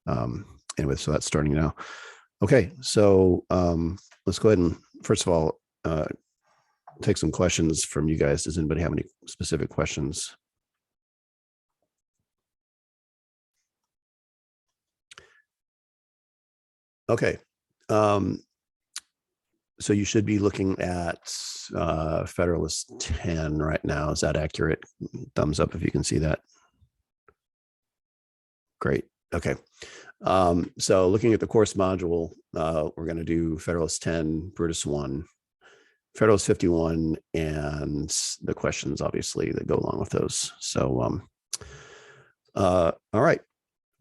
Anyway, so that's starting now. Okay, so let's go ahead and first of all take some questions from you guys. Does anybody have any specific questions? Okay. So you should be looking at Federalist 10 right now. Is that accurate? Thumbs up if you can see that. Great. Okay. So looking at the course module, we're going to do Federalist 10, Brutus 1, Federalist 51, and the questions, obviously, that go along with those. So, all right.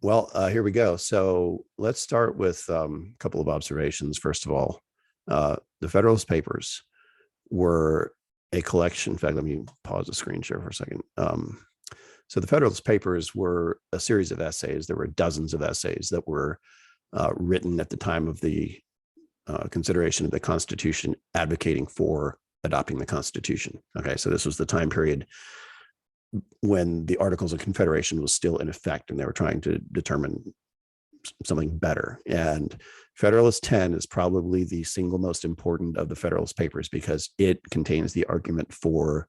Well, here we go. So let's start with a couple of observations. First of all, the Federalist Papers were a collection. In fact, let me pause the screen share for a second. So the Federalist Papers were a series of essays. There were dozens of essays that were written at the time of the consideration of the Constitution, advocating for adopting the Constitution. Okay, so this was the time period when the Articles of Confederation was still in effect, and they were trying to determine something better. And Federalist 10 is probably the single most important of the Federalist Papers because it contains the argument for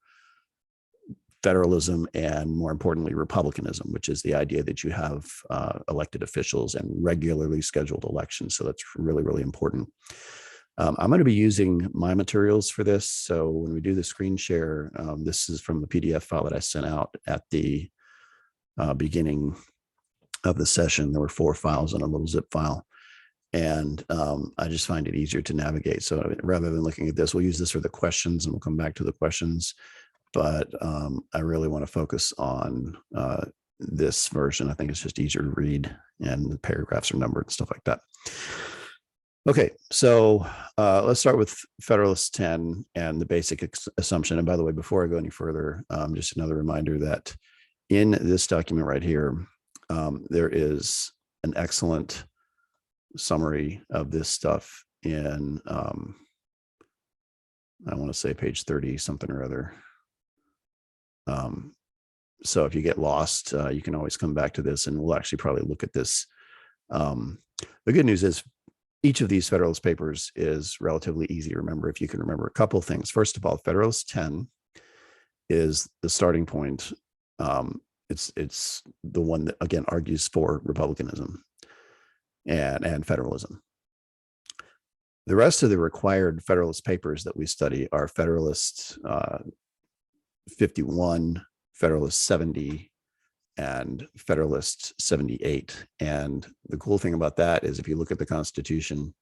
federalism and, more importantly, republicanism, which is the idea that you have elected officials and regularly scheduled elections. So that's really, really important. I'm going to be using my materials for this. So when we do the screen share, this is from the PDF file that I sent out at the beginning of the session. There were 4 files on a little zip file. And I just find it easier to navigate. So rather than looking at this, we'll use this for the questions and we'll come back to the questions. But I really want to focus on this version. I think it's just easier to read and the paragraphs are numbered and stuff like that. Okay, so let's start with Federalist 10 and the basic assumption. And by the way, before I go any further, just another reminder that in this document right here, there is an excellent summary of this stuff in, I want to say page 30 something or other. So if you get lost, you can always come back to this and we'll actually probably look at this. The good news is each of these Federalist Papers is relatively easy to remember if you can remember a couple of things. First of all, Federalist 10 is the starting point. It's the one that, again, argues for republicanism and federalism. The rest of the required Federalist Papers that we study are Federalist 51, Federalist 70, and Federalist 78. And the cool thing about that is if you look at the Constitution,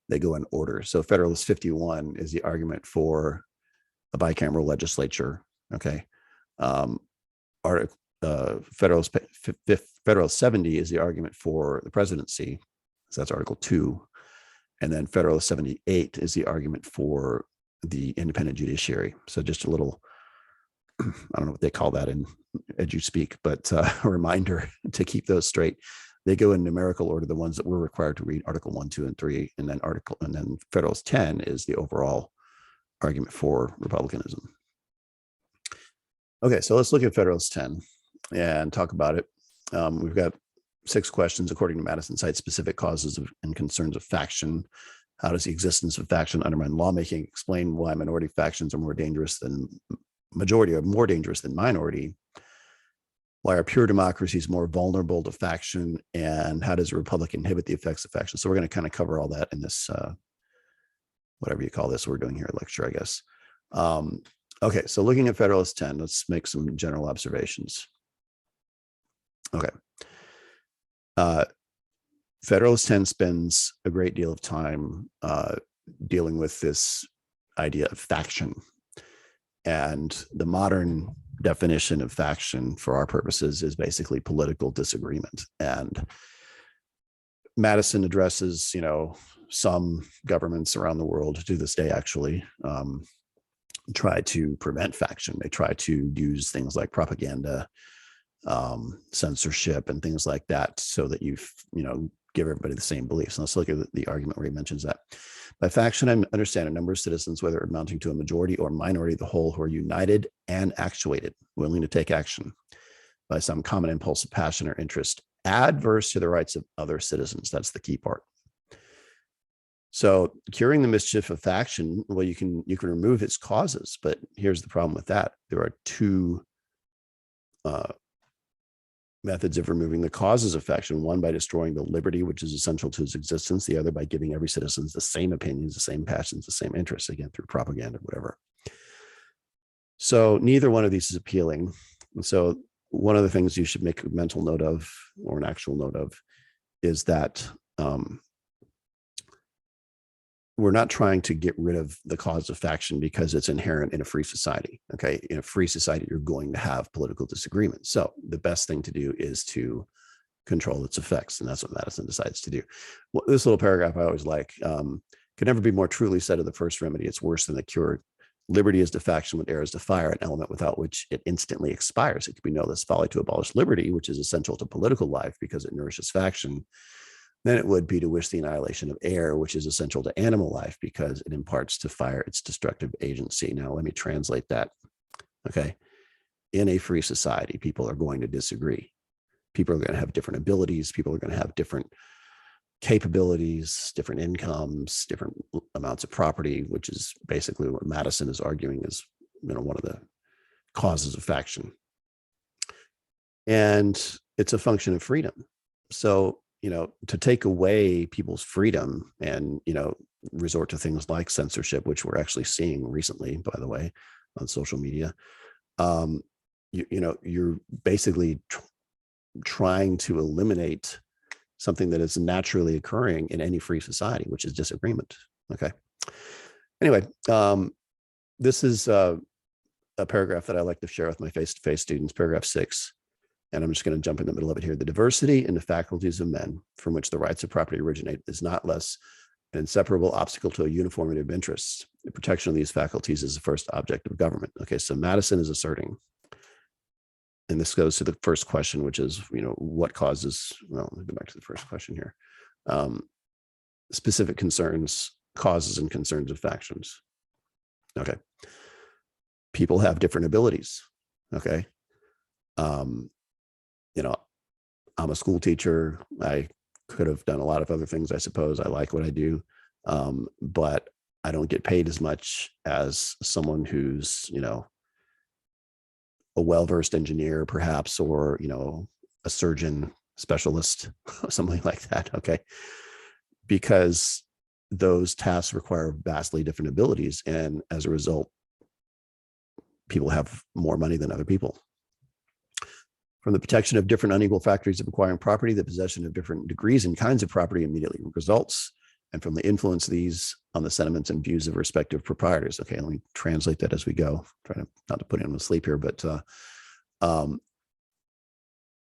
they go in order. So Federalist 51 is the argument for a bicameral legislature. Okay. Federalist 70 is the argument for the presidency. So that's Article 2. And then Federalist 78 is the argument for the independent judiciary. So just a little, I don't know what they call that in edu-speak, but a reminder to keep those straight. They go in numerical order, the ones that we're required to read, Article 1, 2, and 3, and then Federalist 10 is the overall argument for republicanism. Okay, so let's look at Federalist 10 and talk about it. We've got 6 questions. According to Madison, cite specific causes and concerns of faction. How does the existence of faction undermine lawmaking? Explain why minority factions are more dangerous than majority, are more dangerous than minority. Why are pure democracies more vulnerable to faction? And how does a republic inhibit the effects of faction? So we're going to kind of cover all that in this, whatever you call this, we're doing here, lecture, I guess. Okay, so looking at Federalist 10, let's make some general observations. Okay. Federalist 10 spends a great deal of time dealing with this idea of faction. And the modern definition of faction for our purposes is basically political disagreement. And Madison addresses, some governments around the world to this day actually try to prevent faction. They try to use things like propaganda, censorship, and things like that, so that you give everybody the same beliefs. And let's look at the argument where he mentions that. By faction, I understand a number of citizens, whether amounting to a majority or minority of the whole, who are united and actuated, willing to take action by some common impulse of passion or interest, adverse to the rights of other citizens. That's the key part. So curing the mischief of faction, well, you can remove its causes, but here's the problem with that. There are two methods of removing the causes of faction, one by destroying the liberty which is essential to its existence, the other by giving every citizen the same opinions, the same passions, the same interests, again, through propaganda, whatever. So neither one of these is appealing. And so one of the things you should make a mental note of, or an actual note of, is that we're not trying to get rid of the cause of faction because it's inherent in a free society. Okay, in a free society, you're going to have political disagreement. So the best thing to do is to control its effects, and that's what Madison decides to do. Well, this little paragraph I always like, could never be more truly said of the first remedy. It's worse than the cure. Liberty is to faction what air is to fire, an element without which it instantly expires. It could be no less folly to abolish liberty, which is essential to political life because it nourishes faction, than it would be to wish the annihilation of air, which is essential to animal life because it imparts to fire its destructive agency. Now, let me translate that. Okay. In a free society, people are going to disagree. People are going to have different abilities. People are going to have different capabilities, different incomes, different amounts of property, which is basically what Madison is arguing is, one of the causes of faction. And it's a function of freedom. So, to take away people's freedom and, resort to things like censorship, which we're actually seeing recently, by the way, on social media, you're basically trying to eliminate something that is naturally occurring in any free society, which is disagreement. Okay. Anyway, this is a paragraph that I like to share with my face-to-face students, paragraph 6. And I'm just going to jump in the middle of it here. The diversity in the faculties of men from which the rights of property originate is not less an inseparable obstacle to a uniformity of interests. The protection of these faculties is the first object of government. Okay, so Madison is asserting, and this goes to the first question, which is, what causes, well, let me go back to the first question here. Specific concerns, causes and concerns of factions. Okay. People have different abilities. Okay. I'm a school teacher. I could have done a lot of other things, I suppose. I like what I do, but I don't get paid as much as someone who's, a well-versed engineer, perhaps, or, a surgeon specialist, something like that. Okay. Because those tasks require vastly different abilities. And as a result, people have more money than other people. From the protection of different unequal factories of acquiring property, the possession of different degrees and kinds of property immediately results, and from the influence of these on the sentiments and views of respective proprietors. Okay, let me translate that as we go. Trying not to put him to sleep here, but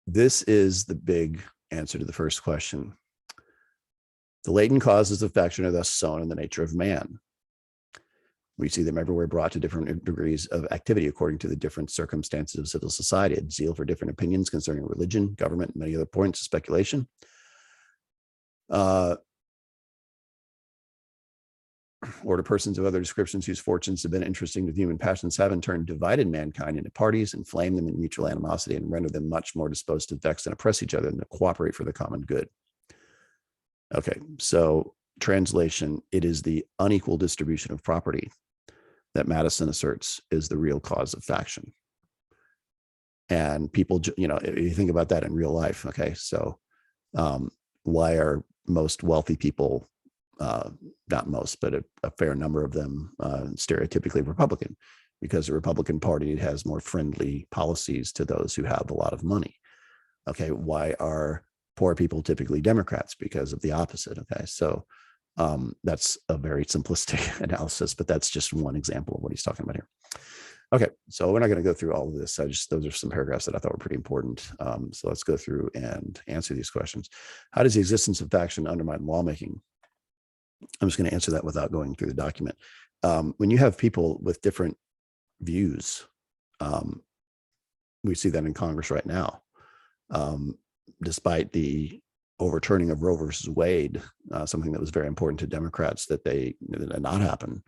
this is the big answer to the first question. The latent causes of faction are thus sown in the nature of man. We see them everywhere brought to different degrees of activity according to the different circumstances of civil society, a zeal for different opinions concerning religion, government, and many other points of speculation. Or to persons of other descriptions whose fortunes have been interesting to human passions have in turn divided mankind into parties, inflamed them in mutual animosity, and rendered them much more disposed to vex and oppress each other than to cooperate for the common good. Okay, so translation, it is the unequal distribution of property that Madison asserts is the real cause of faction. And people, if you think about that in real life, okay, so why are most wealthy people, not most, but a fair number of them stereotypically Republican? Because the Republican Party has more friendly policies to those who have a lot of money. Okay, why are poor people typically Democrats? Because of the opposite. Okay, so that's a very simplistic analysis, but that's just one example of what he's talking about here. Okay, so we're not going to go through all of this. Those are some paragraphs that I thought were pretty important. So let's go through and answer these questions. How does the existence of faction undermine lawmaking? I'm just going to answer that without going through the document. When you have people with different views, we see that in Congress right now. Despite the overturning of Roe versus Wade, something that was very important to Democrats that did not happen.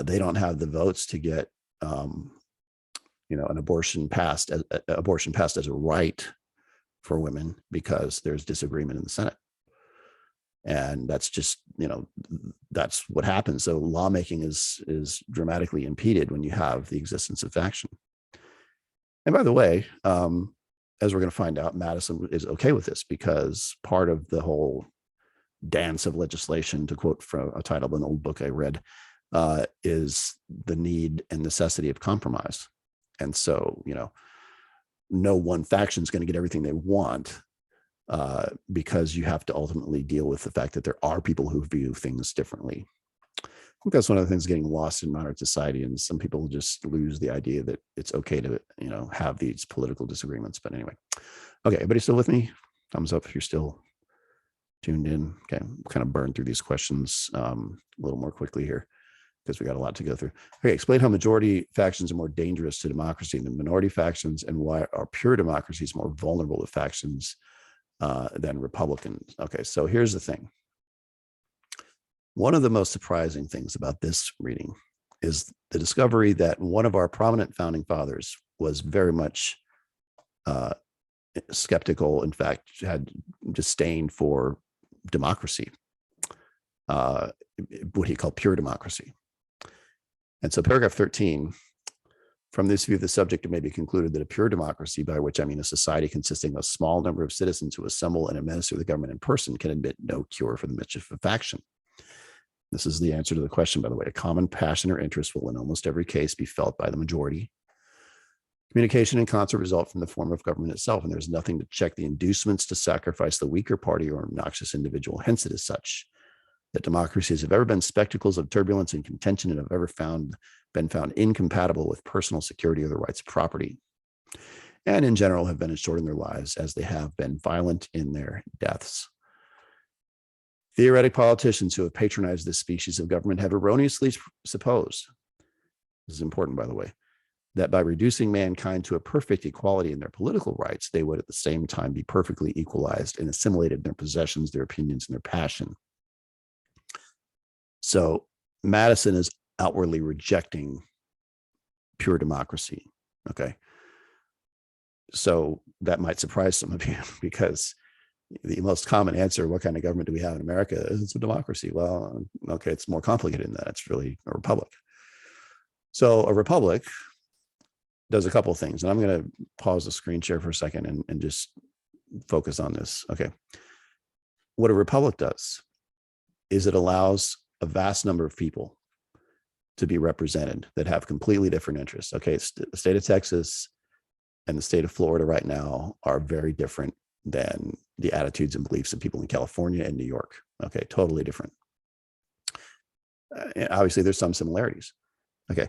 They don't have the votes to get, an abortion passed as a right for women because there's disagreement in the Senate. And that's just, that's what happens. So lawmaking is dramatically impeded when you have the existence of faction. And by the way, as we're going to find out, Madison is okay with this because part of the whole dance of legislation, to quote from a title of an old book I read, is the need and necessity of compromise. And so, no one faction is going to get everything they want, because you have to ultimately deal with the fact that there are people who view things differently. I think that's one of the things getting lost in modern society, and some people just lose the idea that it's okay to, have these political disagreements. But anyway, okay, everybody still with me? Thumbs up if you're still tuned in. Okay, kind of burn through these questions a little more quickly here, because we got a lot to go through. Okay, explain how majority factions are more dangerous to democracy than minority factions, and why are pure democracies more vulnerable to factions than Republicans. Okay, so here's the thing. One of the most surprising things about this reading is the discovery that one of our prominent founding fathers was very much skeptical, in fact, had disdain for democracy, what he called pure democracy. And so paragraph 13, from this view, the subject may be concluded that a pure democracy, by which I mean a society consisting of a small number of citizens who assemble and administer the government in person, can admit no cure for the mischief of faction. This is the answer to the question, by the way. A common passion or interest will in almost every case be felt by the majority. Communication and concert result from the form of government itself, and there's nothing to check the inducements to sacrifice the weaker party or obnoxious individual. Hence, it is such that democracies have ever been spectacles of turbulence and contention, and have ever been found incompatible with personal security or the rights of property, and in general have been as short in their lives as they have been violent in their deaths. Theoretic politicians who have patronized this species of government have erroneously supposed, this is important, by the way, that by reducing mankind to a perfect equality in their political rights, they would at the same time be perfectly equalized and assimilated in their possessions, their opinions, and their passion. So Madison is outwardly rejecting pure democracy. Okay. So that might surprise some of you, because the most common answer, what kind of government do we have in America? It's a democracy. Well, okay, it's more complicated than that. It's really a republic. So a republic does a couple of things, and I'm going to pause the screen share for a second and just focus on this. Okay. What a republic does is it allows a vast number of people to be represented that have completely different interests. Okay, the state of Texas and the state of Florida right now are very different than the attitudes and beliefs of people in California and New York. Okay, totally different. Obviously, there's some similarities. Okay,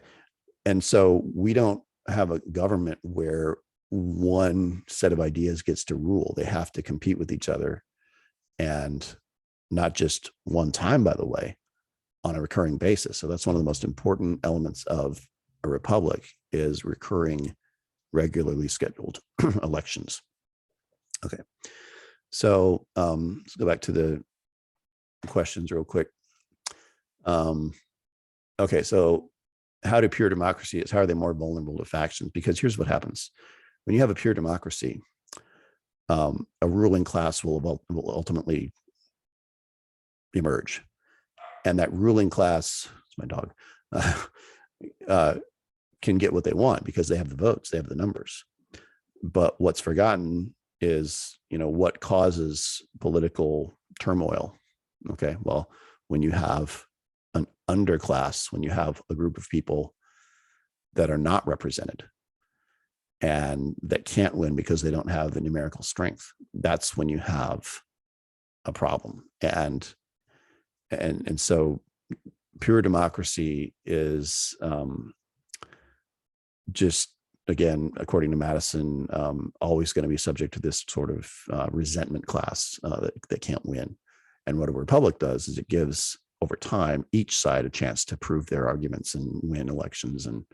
and so we don't have a government where one set of ideas gets to rule. They have to compete with each other, and not just one time, by the way, on a recurring basis. So that's one of the most important elements of a republic, is recurring, regularly scheduled elections. Okay, so let's go back to the questions real quick. Okay, so how do pure democracies, how are they more vulnerable to factions? Because here's what happens. When you have a pure democracy, a ruling class will ultimately emerge. And that ruling class, it's my dog, can get what they want because they have the votes, they have the numbers. But what's forgotten is, what causes political turmoil. Okay, well, when you have an underclass, when you have a group of people that are not represented and that can't win because they don't have the numerical strength, that's when you have a problem. And so pure democracy is just, again, according to Madison, always going to be subject to this sort of resentment class that can't win. And what a republic does is it gives, over time, each side a chance to prove their arguments and win elections. And,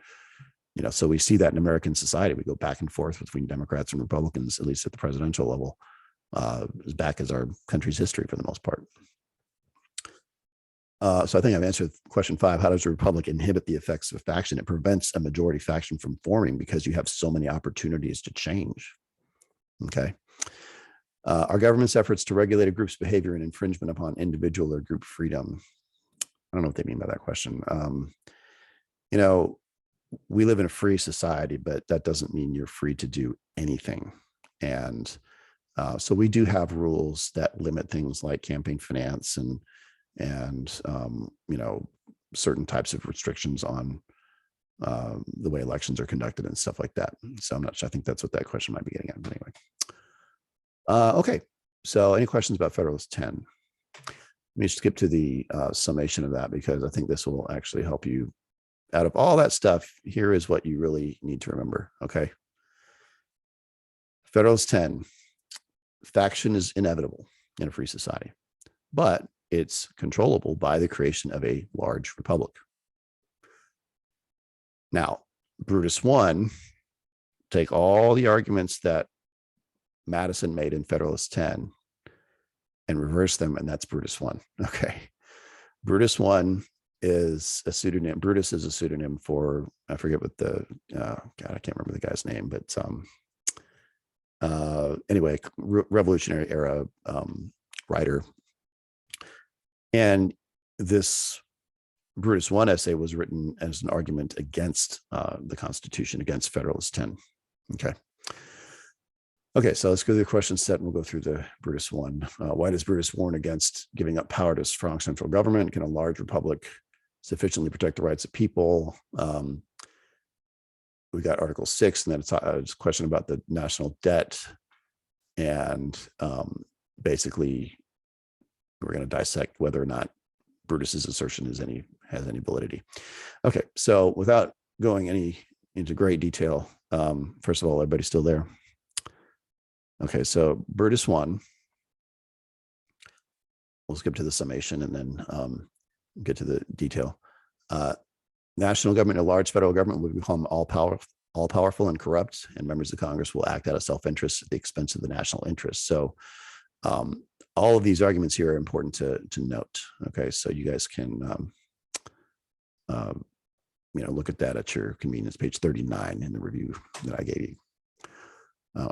so we see that in American society. We go back and forth between Democrats and Republicans, at least at the presidential level, as back as our country's history for the most part. So I think I've answered question 5. How does a republic inhibit the effects of faction? It prevents a majority faction from forming because you have so many opportunities to change. Okay. Our government's efforts to regulate a group's behavior and infringement upon individual or group freedom. I don't know what they mean by that question. You know, we live in a free society, but that doesn't mean you're free to do anything. And so we do have rules that limit things like campaign finance and you know, certain types of restrictions on the way elections are conducted and stuff like that. So I'm not sure. I think that's what that question might be getting at. But anyway. Okay. So any questions about Federalist 10? Let me skip to the summation of that, because I think this will actually help you. Out of all that stuff, here is what you really need to remember. Okay. Federalist 10, faction is inevitable in a free society, but it's controllable by the creation of a large republic. Now, Brutus 1, take all the arguments that Madison made in Federalist 10 and reverse them, and that's Brutus 1. Okay. Brutus 1 is a pseudonym. Brutus is a pseudonym for, I forget what the, God, I can't remember the guy's name, but anyway, Revolutionary era writer. And this Brutus 1 essay was written as an argument against the Constitution, against Federalist 10. Okay. Okay, so let's go to the question set, and we'll go through the Brutus 1. Why does Brutus warn against giving up power to a strong central government? Can a large republic sufficiently protect the rights of people? We got Article 6, and then it's a question about the national debt. And basically, we're going to dissect whether or not Brutus's assertion has any validity. Okay, so without going into great detail, first of all, everybody still there? Okay, so Brutus 1, we'll skip to the summation and then get to the detail. National government, a large federal government, will become all powerful and corrupt, and members of Congress will act out of self-interest at the expense of the national interest. So all of these arguments here are important to note. Okay, so you guys can look at that at your convenience, page 39 in the review that I gave you.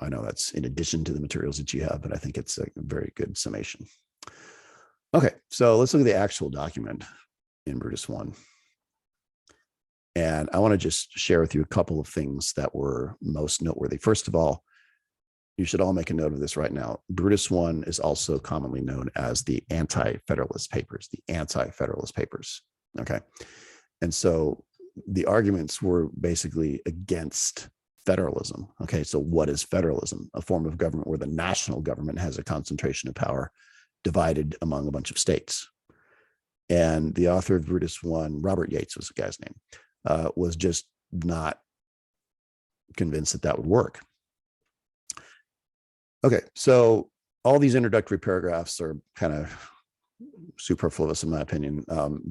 I know that's in addition to the materials that you have, but I think it's a very good summation. Okay, so let's look at the actual document in Brutus 1. And I want to just share with you a couple of things that were most noteworthy. First of all, you should all make a note of this right now. Brutus 1 is also commonly known as the Anti-Federalist Papers, okay? And so the arguments were basically against federalism. Okay, so what is federalism? A form of government where the national government has a concentration of power divided among a bunch of states. And the author of Brutus 1, Robert Yates was the guy's name, was just not convinced that that would work. Okay, so all these introductory paragraphs are kind of superfluous in my opinion,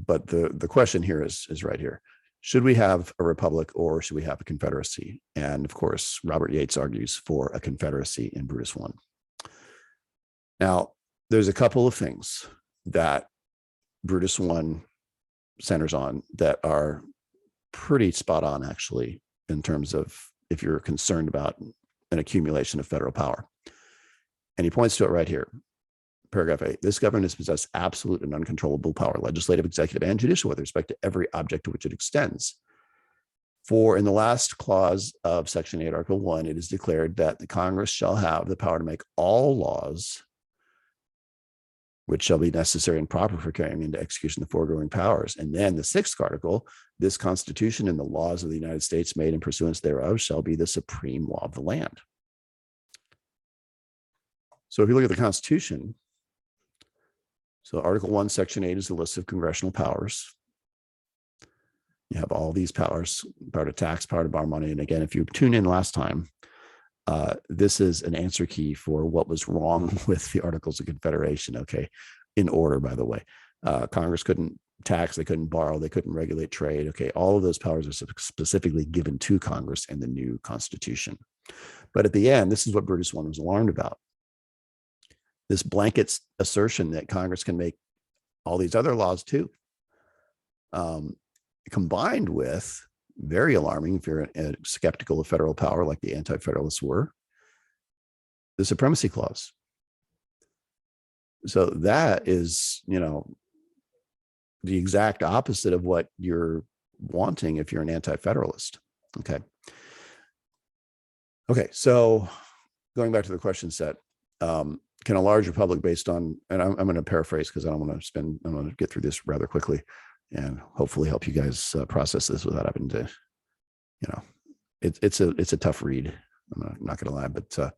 but the question here is right here. Should we have a republic or should we have a confederacy? And of course, Robert Yates argues for a confederacy in Brutus 1. Now, there's a couple of things that Brutus 1 centers on that are pretty spot on, actually, in terms of if you're concerned about an accumulation of federal power. And he points to it right here. Paragraph 8, this government is possessed absolute and uncontrollable power, legislative, executive, and judicial, with respect to every object to which it extends. For in the last clause of Section 8, Article 1, it is declared that the Congress shall have the power to make all laws which shall be necessary and proper for carrying into execution the foregoing powers. And then the 6th article, this Constitution and the laws of the United States made in pursuance thereof shall be the supreme law of the land. So if you look at the Constitution, so Article 1, Section 8 is the list of congressional powers. You have all these powers, power to tax, power to borrow money. And again, if you tune in last time, this is an answer key for what was wrong with the Articles of Confederation, okay? In order, by the way. Congress couldn't tax, they couldn't borrow, they couldn't regulate trade, okay? All of those powers are specifically given to Congress in the new Constitution. But at the end, this is what Brutus 1 was alarmed about. This blanket assertion that Congress can make all these other laws too, combined with, very alarming if you're skeptical of federal power like the anti-federalists were, the Supremacy Clause. So that is, the exact opposite of what you're wanting if you're an anti-federalist. Okay. Okay. So going back to the question set, can a large republic based on, and I'm going to paraphrase because I don't want to spend, I'm going to get through this rather quickly and hopefully help you guys process this without having to, it's a tough read. I'm not going to lie, but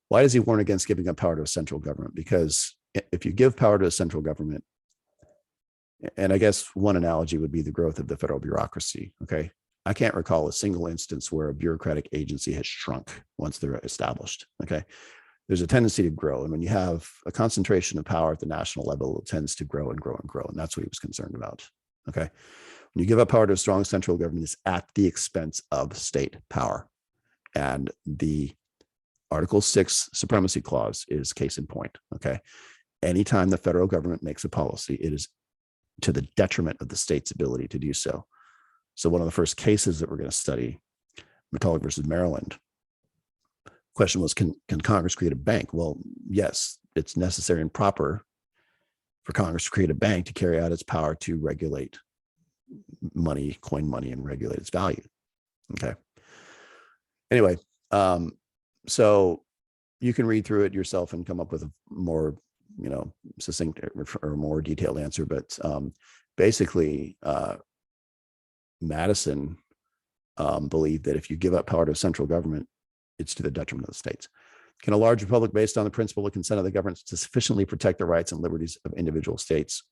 why does he warn against giving up power to a central government? Because if you give power to a central government, and I guess one analogy would be the growth of the federal bureaucracy. Okay. I can't recall a single instance where a bureaucratic agency has shrunk once they're established. Okay. There's a tendency to grow. And when you have a concentration of power at the national level, it tends to grow and grow and grow. And that's what he was concerned about. Okay. When you give up power to a strong central government, it's at the expense of state power. And the Article 6 supremacy clause is case in point. Okay. Anytime the federal government makes a policy, it is to the detriment of the state's ability to do so. So one of the first cases that we're going to study, McCulloch versus Maryland, question was, can Congress create a bank? Well, yes, it's necessary and proper for Congress to create a bank to carry out its power to regulate money, coin money, and regulate its value. Okay. Anyway, so you can read through it yourself and come up with a more, succinct or more detailed answer. But basically, Madison believed that if you give up power to central government, it's to the detriment of the states. Can a large republic based on the principle of consent of the government to sufficiently protect the rights and liberties of individual states,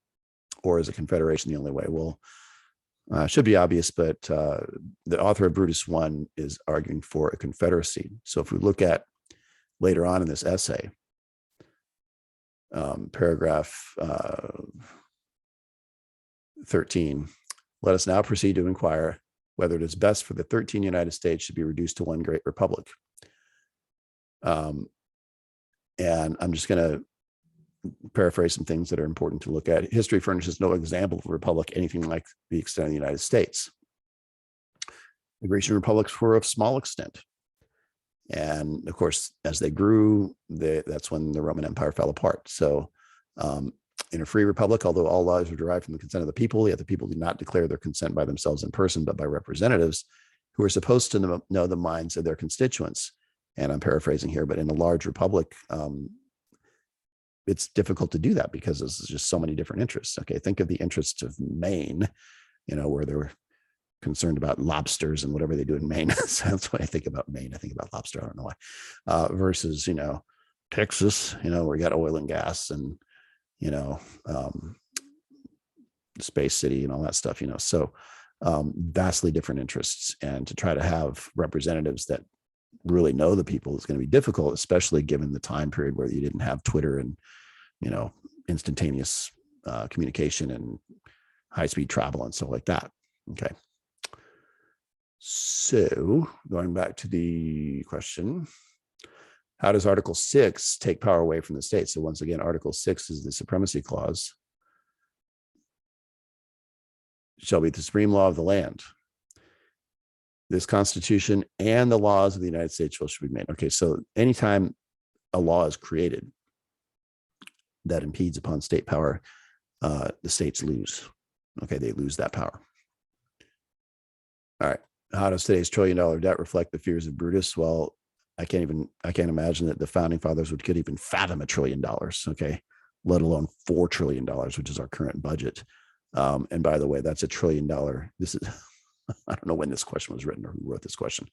or is a confederation the only way? Well, should be obvious, but the author of Brutus I is arguing for a confederacy. So if we look at later on in this essay, paragraph 13, let us now proceed to inquire whether it is best for the 13 United States should be reduced to one great republic. And I'm just going to paraphrase some things that are important to look at. History furnishes no example of a republic anything like the extent of the United States. The Grecian republics were of small extent. And of course, as they grew, that's when the Roman Empire fell apart. So in a free republic, although all laws are derived from the consent of the people, yet the people do not declare their consent by themselves in person, but by representatives who are supposed to know the minds of their constituents. And I'm paraphrasing here, but in a large republic, it's difficult to do that because there's just so many different interests. Okay, think of the interests of Maine, where they're concerned about lobsters and whatever they do in Maine. So that's when I think about Maine. I think about lobster. I don't know why. Versus, Texas, where we got oil and gas and, Space City and all that stuff, So vastly different interests. And to try to have representatives that really know the people is going to be difficult, especially given the time period where you didn't have Twitter and, instantaneous communication and high-speed travel and stuff like that. Okay. So going back to the question, how does Article 6 take power away from the states? So once again, Article 6 is the supremacy clause. Shall be the supreme law of the land. This Constitution and the laws of the United States should be made. Okay, so anytime a law is created that impedes upon state power, the states lose. Okay, they lose that power. All right. How does today's $1 trillion debt reflect the fears of Brutus? Well, I can't imagine that the founding fathers could even fathom $1 trillion. Okay, let alone $4 trillion, which is our current budget. And by the way, that's $1 trillion. This is, I don't know when this question was written or who wrote this question.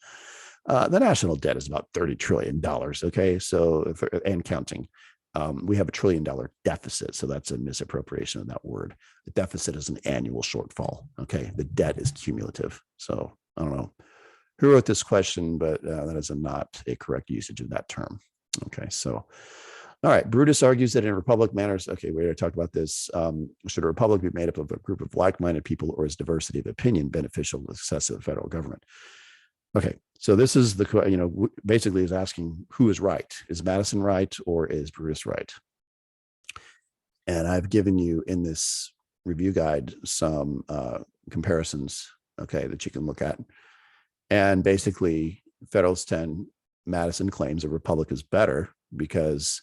The national debt is about $30 trillion. Okay, so and counting. We have $1 trillion deficit, so that's a misappropriation of that word. The deficit is an annual shortfall. Okay, the debt is cumulative. So I don't know who wrote this question, but that is not a correct usage of that term. Okay, so all right, Brutus argues that in a republic manners, okay, we already talked about this. Should a republic be made up of a group of like-minded people, or is diversity of opinion beneficial to the success of the federal government? Okay, so this is the, basically is asking who is right. Is Madison right or is Brutus right? And I've given you in this review guide some comparisons, okay, that you can look at. And basically, Federalist 10, Madison claims a republic is better because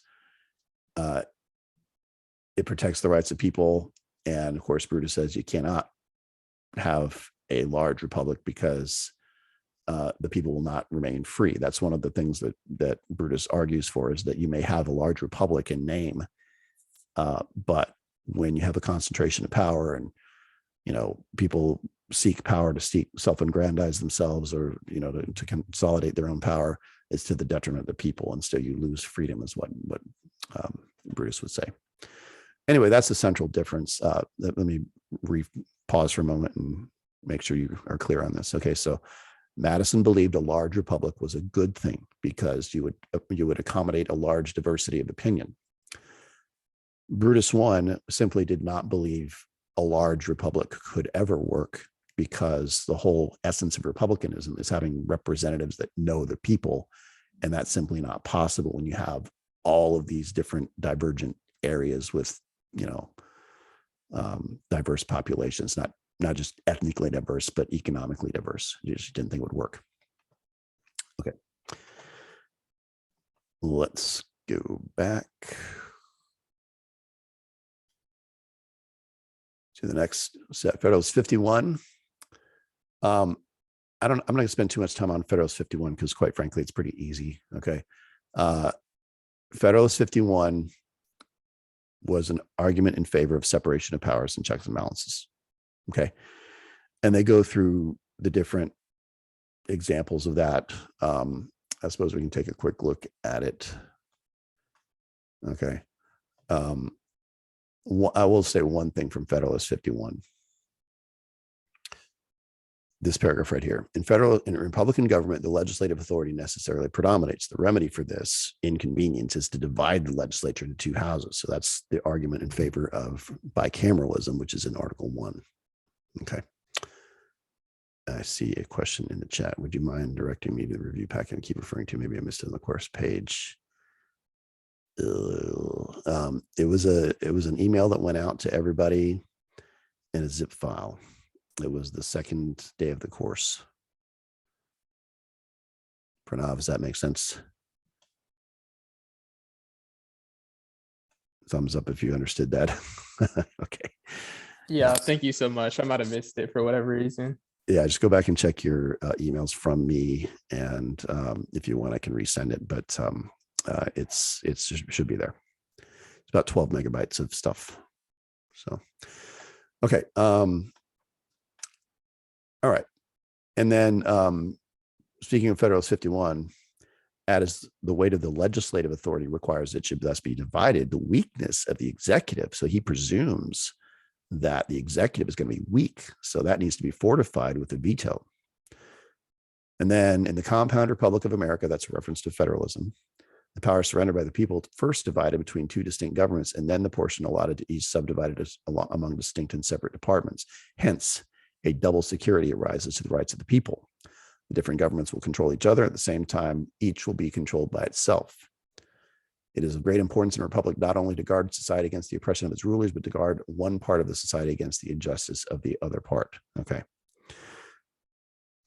it protects the rights of people. And of course, Brutus says you cannot have a large republic because the people will not remain free. That's one of the things that Brutus argues for, is that you may have a large republic in name, but when you have a concentration of power and, people seek power to self-aggrandize themselves, or, to consolidate their own power, it's to the detriment of the people. And so you lose freedom, is what Brutus would say. Anyway, that's the central difference. Let me pause for a moment and make sure you are clear on this. Okay, so Madison believed a large republic was a good thing because you would accommodate a large diversity of opinion. Brutus I simply did not believe a large republic could ever work, because the whole essence of republicanism is having representatives that know the people, and that's simply not possible when you have all of these different divergent areas with diverse populations, not just ethnically diverse, but economically diverse. You just didn't think it would work. Okay. Let's go back to the next set, Federalist 51. I'm not going to spend too much time on Federalist 51 because, quite frankly, it's pretty easy. Okay. Federalist 51 was an argument in favor of separation of powers and checks and balances. Okay. And they go through the different examples of that. I suppose we can take a quick look at it. Okay. I will say one thing from Federalist 51. This paragraph right here. In Republican government, the legislative authority necessarily predominates. The remedy for this inconvenience is to divide the legislature into two houses. So that's the argument in favor of bicameralism, which is in Article 1. Okay. I see a question in the chat. Would you mind directing me to the review packet and keep referring to? Maybe I missed it on the course page. It was an email that went out to everybody in a zip file. It was the second day of the course. Pranav, does that make sense? Thumbs up if you understood that. Okay. Yeah, thank you so much. I might have missed it for whatever reason. Yeah, just go back and check your emails from me, and if you want, I can resend it. But it should be there. It's about 12 megabytes of stuff. So, okay. All right. And then speaking of Federalist 51, as the weight of the legislative authority requires it should thus be divided, the weakness of the executive. So he presumes that the executive is going to be weak. So that needs to be fortified with a veto. And then in the Compound Republic of America, that's a reference to federalism, the power surrendered by the people first divided between two distinct governments, and then the portion allotted to each subdivided among distinct and separate departments. Hence, a double security arises to the rights of the people. The different governments will control each other. At the same time, each will be controlled by itself. It is of great importance in a republic not only to guard society against the oppression of its rulers, but to guard one part of the society against the injustice of the other part. Okay.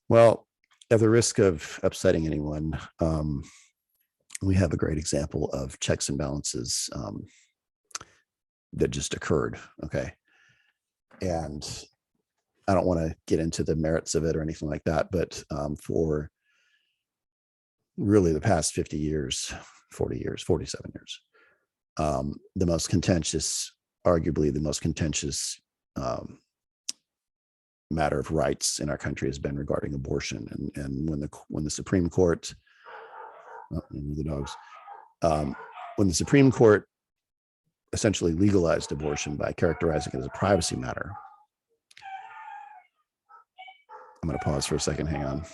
Well, at the risk of upsetting anyone, we have a great example of checks and balances that just occurred. Okay. And I don't want to get into the merits of it or anything like that, but for really the past 50 years, 40 years, 47 years, the most contentious, arguably the most contentious matter of rights in our country has been regarding abortion. And when the Supreme Court, the dogs, when the Supreme Court essentially legalized abortion by characterizing it as a privacy matter. I'm going to pause for a second. Hang on.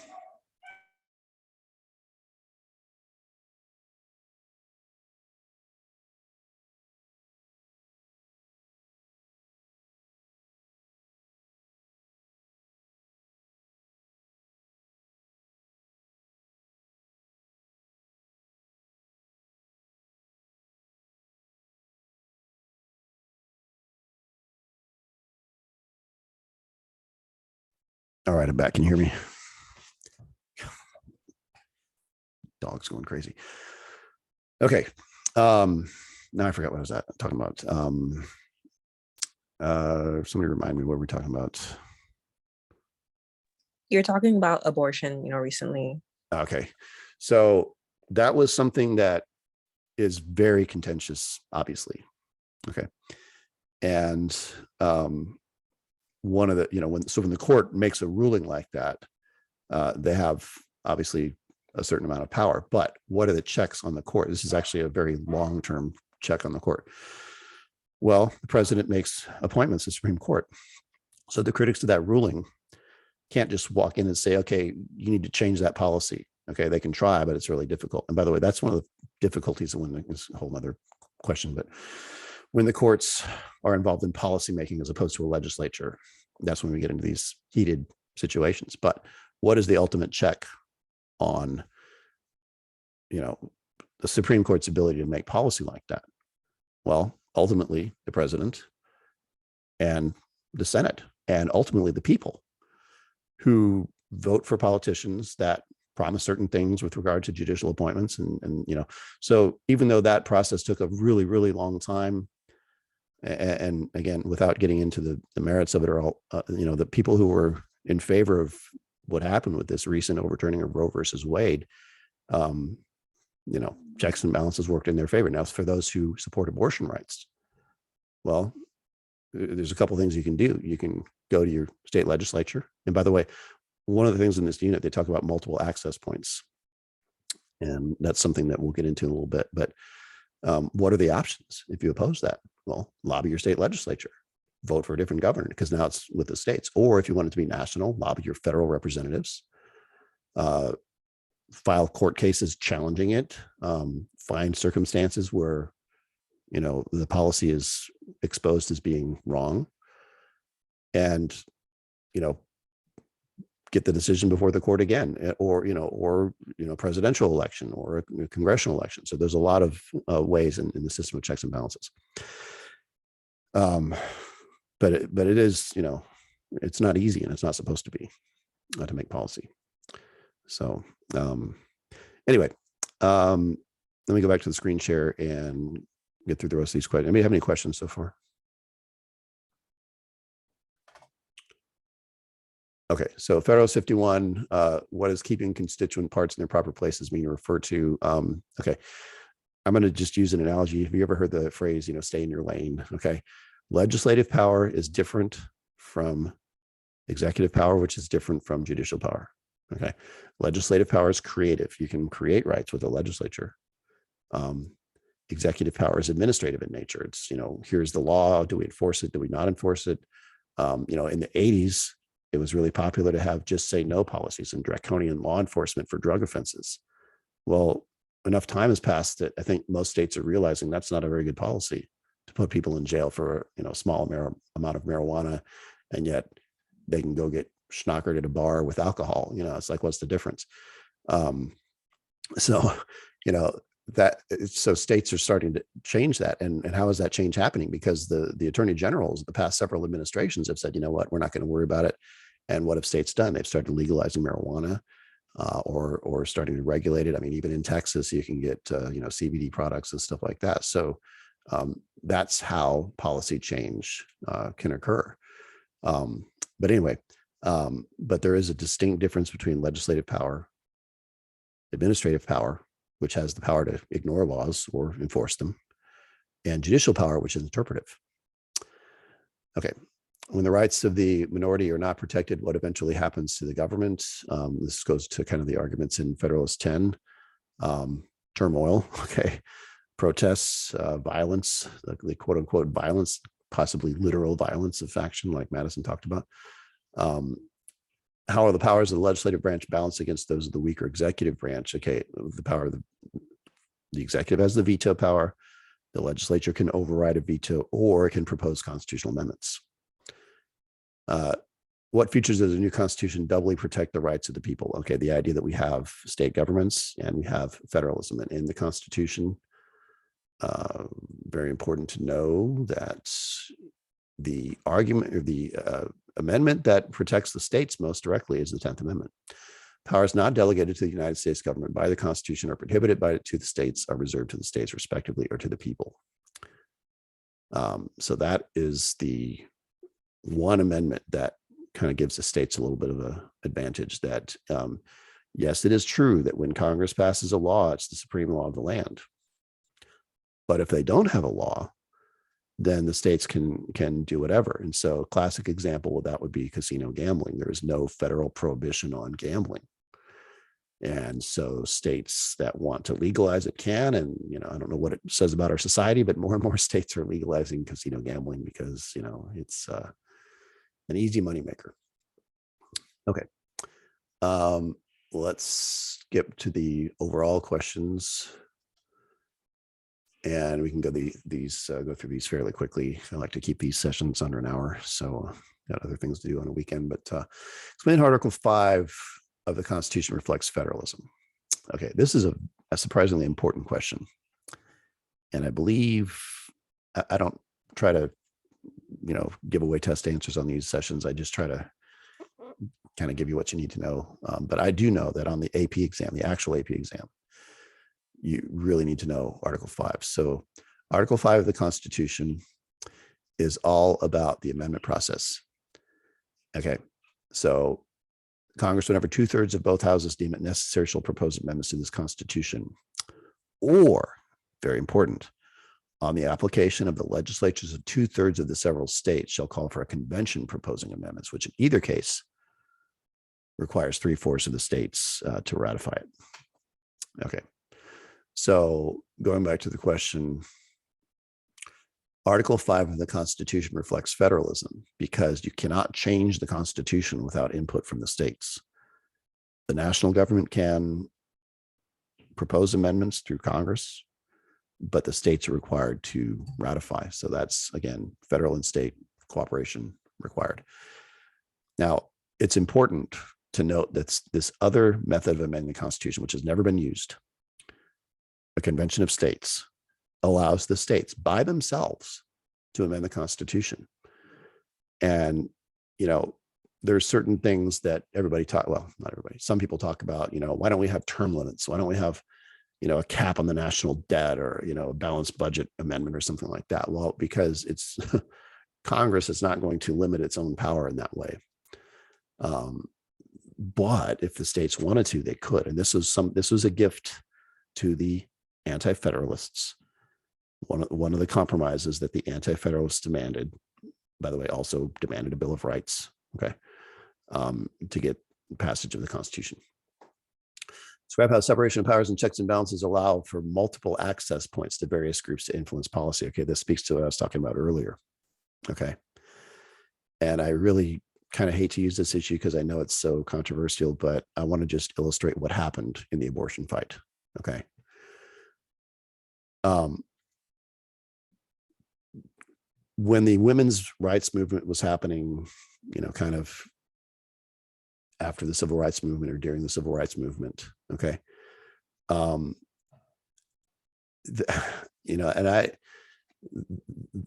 All right, I'm back. Can you hear me? Dog's going crazy. Okay. now I forgot what I was talking about. Somebody remind me what we're talking about. You're talking about abortion, recently. Okay. So that was something that is very contentious, obviously. Okay. And one of the, when the court makes a ruling like that, they have obviously a certain amount of power, but what are the checks on the court? This is actually a very long-term check on the court. Well, the president makes appointments to the Supreme Court. So the critics of that ruling can't just walk in and say, okay, you need to change that policy. Okay, they can try, but it's really difficult. And by the way, that's one of the difficulties, when it's a whole other question, but when the courts are involved in policymaking as opposed to a legislature, that's when we get into these heated situations. But what is the ultimate check on, the Supreme Court's ability to make policy like that? Well, ultimately, the president and the Senate, and ultimately the people who vote for politicians that promise certain things with regard to judicial appointments. And so even though that process took a really, really long time, and again, without getting into the merits of it, or all, the people who were in favor of what happened with this recent overturning of Roe versus Wade, checks and balances worked in their favor. Now, for those who support abortion rights, well, there's a couple of things you can do. You can go to your state legislature. And by the way, one of the things in this unit, they talk about multiple access points. And that's something that we'll get into in a little bit. But what are the options if you oppose that? Well, lobby your state legislature, vote for a different governor, because now it's with the states. Or if you want it to be national, lobby your federal representatives, file court cases challenging it, find circumstances where, the policy is exposed as being wrong, and, get the decision before the court again, or presidential election or a congressional election. So there's a lot of ways in the system of checks and balances. But it is, it's not easy, and it's not supposed to be to make policy. So anyway, let me go back to the screen share and get through the rest of these questions. Anybody have any questions so far? Okay, so Federalist 51, what does keeping constituent parts in their proper places mean or refer to? Okay, I'm going to just use an analogy. Have you ever heard the phrase, stay in your lane? Okay, legislative power is different from executive power, which is different from judicial power. Okay, legislative power is creative. You can create rights with the legislature. Executive power is administrative in nature. It's, here's the law. Do we enforce it? Do we not enforce it? In the 80s, it was really popular to have just say no policies and draconian law enforcement for drug offenses. Well, enough time has passed that I think most states are realizing that's not a very good policy, to put people in jail for, a small amount of marijuana, and yet they can go get schnockered at a bar with alcohol. It's like, what's the difference? So states are starting to change that. And how is that change happening? Because the attorney generals, the past several administrations have said, you know what, we're not going to worry about it. And what have states done? They've started legalizing marijuana, or starting to regulate it. I mean, even in Texas, you can get, CBD products and stuff like that. So that's how policy change can occur. But anyway, but there is a distinct difference between legislative power, administrative power, which has the power to ignore laws or enforce them, and judicial power, which is interpretive. Okay. When the rights of the minority are not protected, what eventually happens to the government? This goes to kind of the arguments in Federalist 10, turmoil, okay, protests, violence, the quote unquote violence, possibly literal violence of faction, like Madison talked about. How are the powers of the legislative branch balanced against those of the weaker executive branch? Okay, the power of the executive has the veto power. The legislature can override a veto, or it can propose constitutional amendments. What features of the new constitution doubly protect the rights of the people? Okay, the idea that we have state governments and we have federalism. And in the Constitution, very important to know that the argument, or the amendment that protects the states most directly, is the 10th Amendment. Powers not delegated to the United States government by the Constitution or prohibited by it to the states are reserved to the states respectively, or to the people. So that is the one amendment that kind of gives the states a little bit of an advantage that, yes, it is true that when Congress passes a law, it's the supreme law of the land. But if they don't have a law, then the states can do whatever. And so a classic example of that would be casino gambling. There is no federal prohibition on gambling. And so states that want to legalize it can, and, I don't know what it says about our society, but more and more states are legalizing casino gambling because, it's an easy moneymaker. Okay. Let's skip to the overall questions. And we can go through these fairly quickly. I like to keep these sessions under an hour, so got other things to do on a weekend. But explain Article 5 of the Constitution reflects federalism. Okay, this is a surprisingly important question, and I believe I don't try to, give away test answers on these sessions. I just try to kind of give you what you need to know. But I do know that on the AP exam, the actual AP exam, you really need to know Article 5. So Article 5 of the Constitution is all about the amendment process. Okay, so Congress, whenever 2/3 of both houses deem it necessary, shall propose amendments to this Constitution. Or, very important, on the application of the legislatures of 2/3 of the several states shall call for a convention proposing amendments, which in either case requires 3/4 of the states to ratify it. Okay. So going back to the question, Article 5 of the Constitution reflects federalism because you cannot change the Constitution without input from the states. The national government can propose amendments through Congress, but the states are required to ratify. So that's, again, federal and state cooperation required. Now, it's important to note that this other method of amending the Constitution, which has never been used, a convention of states, allows the states by themselves to amend the Constitution. And, there's certain things that everybody not everybody, some people talk about, why don't we have term limits? Why don't we have, a cap on the national debt, or, a balanced budget amendment or something like that? Well, because it's Congress is not going to limit its own power in that way. But if the states wanted to, they could. And this was a gift to the anti-federalists. One of the compromises that the anti-federalists demanded, by the way, also demanded a Bill of Rights, okay, to get passage of the Constitution. Describe how separation of powers and checks and balances allow for multiple access points to various groups to influence policy. Okay, this speaks to what I was talking about earlier. Okay, and I really kind of hate to use this issue because I know it's so controversial, but I want to just illustrate what happened in the abortion fight. Okay. When the women's rights movement was happening, kind of after the civil rights movement or during the civil rights movement, okay,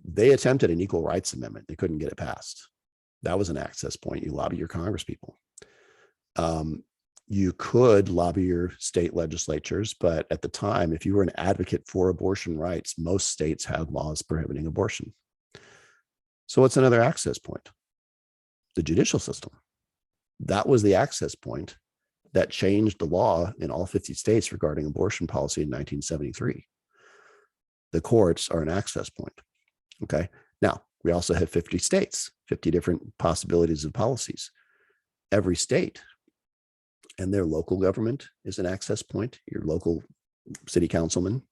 they attempted an equal rights amendment. They couldn't get it passed. That was an access point. You lobby your Congress people. You could lobby your state legislatures, but at the time, if you were an advocate for abortion rights, most states had laws prohibiting abortion. So what's another access point? The judicial system. That was the access point that changed the law in all 50 states regarding abortion policy in 1973. The courts are an access point. Okay. Now, we also have 50 states, 50 different possibilities of policies. Every state and their local government is an access point. Your local city councilman,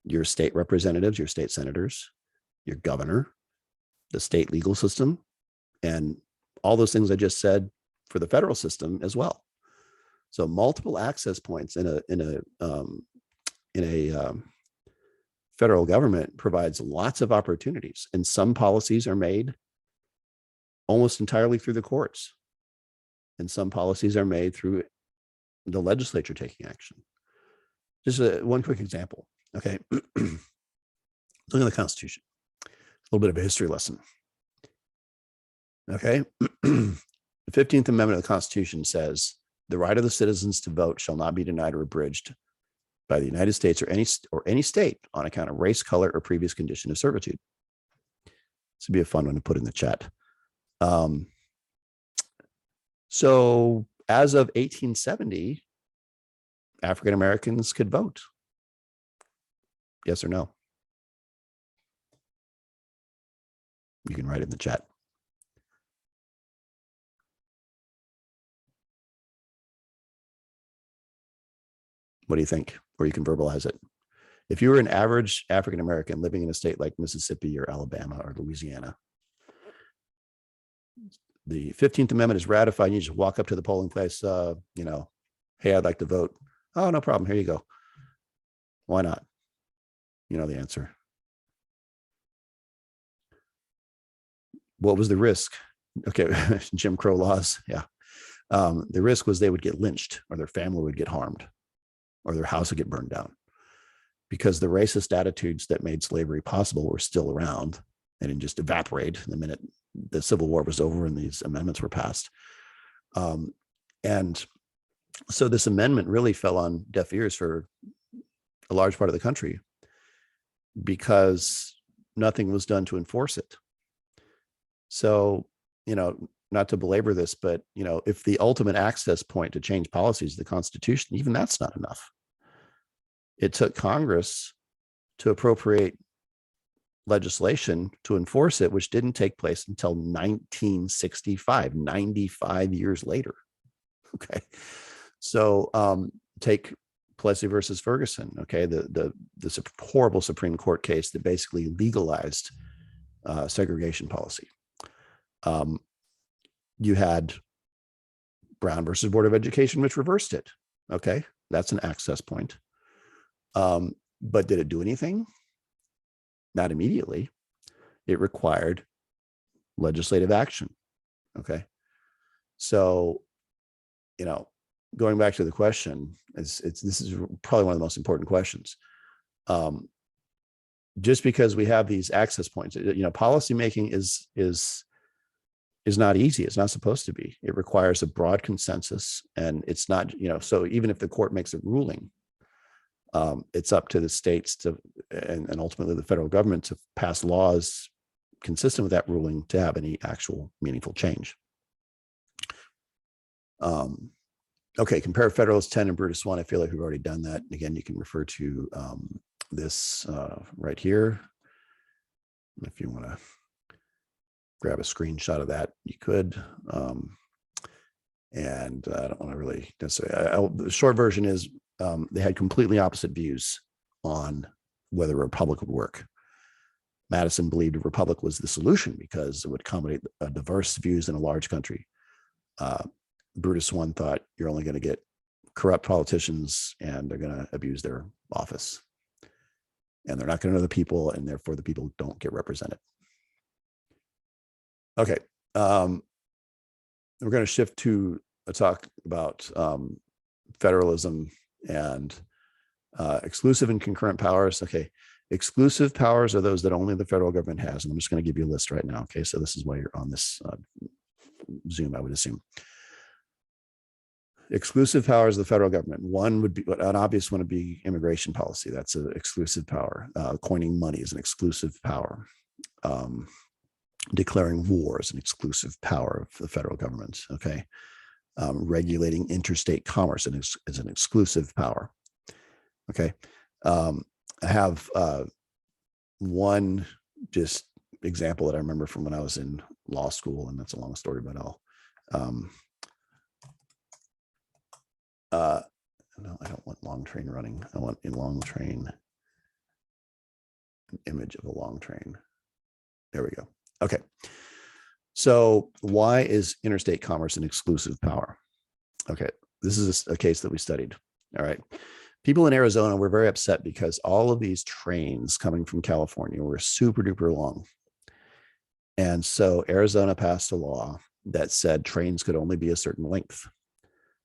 your state representatives, your state senators, your governor, the state legal system, and all those things I just said for the federal system as well. So multiple access points in a federal government provides lots of opportunities, and some policies are made almost entirely through the courts, and some policies are made through the legislature taking action. Just one quick example. Okay, look at the Constitution. A little bit of a history lesson. Okay, the 15th Amendment of the Constitution says the right of the citizens to vote shall not be denied or abridged by the United States or any state on account of race, color, or previous condition of servitude. This would be a fun one to put in the chat. So as of 1870, African Americans could vote. Yes or no? You can write it in the chat. What do you think? Or you can verbalize it. If you were an average African American living in a state like Mississippi or Alabama or Louisiana, the 15th Amendment is ratified. And you just walk up to the polling place, you know, hey, I'd like to vote. Oh, no problem. Here you go. Why not? You know the answer. What was the risk? Okay, Jim Crow laws. Yeah. The risk was they would get lynched, or their family would get harmed, or their house would get burned down, because the racist attitudes that made slavery possible were still around. They didn't just evaporate the minute the Civil War was over and these amendments were passed. And so this amendment really fell on deaf ears for a large part of the country because nothing was done to enforce it. So, you know, not to belabor this, but, you know, if the ultimate access point to change policies is the Constitution, even that's not enough. It took Congress to appropriate legislation to enforce it, which didn't take place until 1965, 95 years later. Okay. So take Plessy versus Ferguson. Okay. The horrible Supreme Court case that basically legalized segregation policy. You had Brown versus Board of Education, which reversed it. Okay. That's an access point. But did it do anything? Not immediately. It required legislative action. Okay. So, you know, going back to the question, this is probably one of the most important questions. Just because we have these access points, you know, policymaking is not easy. It's not supposed to be. It requires a broad consensus, and it's not, you know, so even if the court makes a ruling, it's up to the states to, and ultimately the federal government to pass laws consistent with that ruling to have any actual meaningful change. Okay, compare Federalist 10 and Brutus 1. I feel like we've already done that. Again, you can refer to this right here. If you want to grab a screenshot of that, you could. And I don't want to really necessarily, the short version is they had completely opposite views on whether a republic would work. Madison believed a republic was the solution because it would accommodate diverse views in a large country. Brutus 1 thought you're only going to get corrupt politicians and they're going to abuse their office. And they're not going to know the people, and therefore the people don't get represented. Okay. We're going to shift to a talk about federalism and exclusive and concurrent powers. Okay. Exclusive powers are those that only the federal government has. And I'm just going to give you a list right now. Okay. So this is why you're on this Zoom, I would assume. Exclusive powers of the federal government. One would be, an obvious one would be immigration policy. That's an exclusive power. Coining money is an exclusive power. Declaring war is an exclusive power of the federal government. Okay. Regulating interstate commerce is an exclusive power. Okay. I have one just example that I remember from when I was in law school, and that's a long story, but no, I don't want long train running. I want a long train, an image of a long train. There we go. Okay. So why is interstate commerce an exclusive power? Okay. This is a case that we studied. All right. People in Arizona were very upset because all of these trains coming from California were super duper long. And so Arizona passed a law that said trains could only be a certain length.